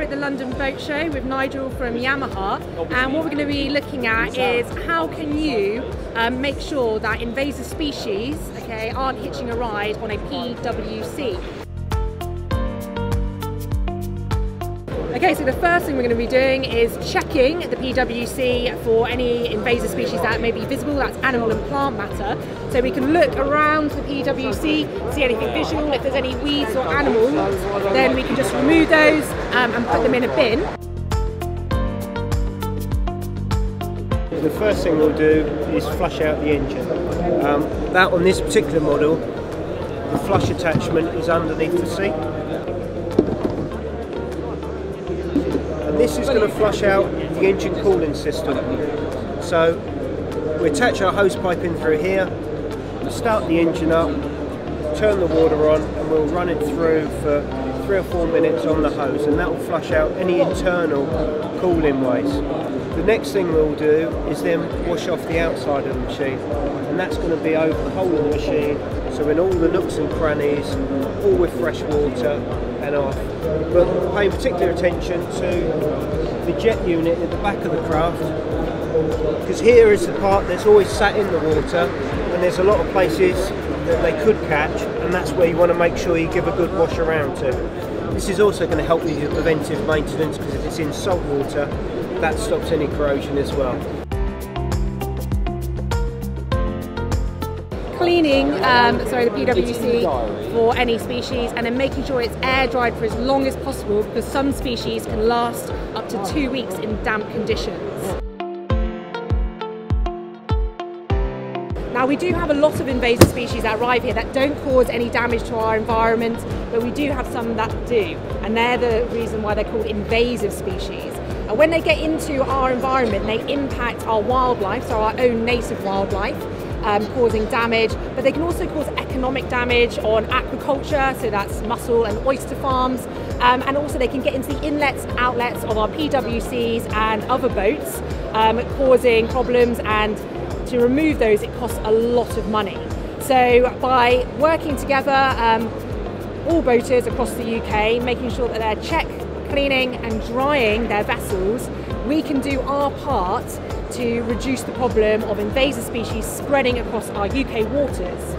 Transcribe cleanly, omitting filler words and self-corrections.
at the London Boat Show with Nigel from Yamaha, and what we're going to be looking at is how can you make sure that invasive species, okay, aren't hitching a ride on a PWC. Okay, so the first thing we're going to be doing is checking the PWC for any invasive species that may be visible, that's animal and plant matter. So we can look around the PWC, see anything visual. If there's any weeds or animals, then we can just remove those and put them in a bin. The first thing we'll do is flush out the engine. That on this particular model, the flush attachment is underneath the seat. And this is going to flush out the engine cooling system. So we attach our hose pipe in through here, start the engine up, turn the water on, and we'll run it through for 3 or 4 minutes on the hose, and that will flush out any internal cooling waste. The next thing we'll do is then wash off the outside of the machine, and that's going to be over the whole of the machine, so in all the nooks and crannies, all with fresh water and off. But paying particular attention to the jet unit at the back of the craft, because here is the part that's always sat in the water, and there's a lot of places that they could catch, and that's where you want to make sure you give a good wash around to. This is also going to help with your preventive maintenance, because if it's in salt water, that stops any corrosion as well. Cleaning the PWC for any species, and then making sure it's air dried for as long as possible, because some species can last up to 2 weeks in damp conditions. Now, we do have a lot of invasive species that arrive here that don't cause any damage to our environment, but we do have some that do, and they're the reason why they're called invasive species. And when they get into our environment, they impact our wildlife, so our own native wildlife, causing damage, but they can also cause economic damage on aquaculture, so that's mussel and oyster farms, and also they can get into the inlets and outlets of our PWCs and other boats, causing problems, and to remove those it costs a lot of money. So by working together, all boaters across the UK, making sure that they're cleaning and drying their vessels, we can do our part to reduce the problem of invasive species spreading across our UK waters.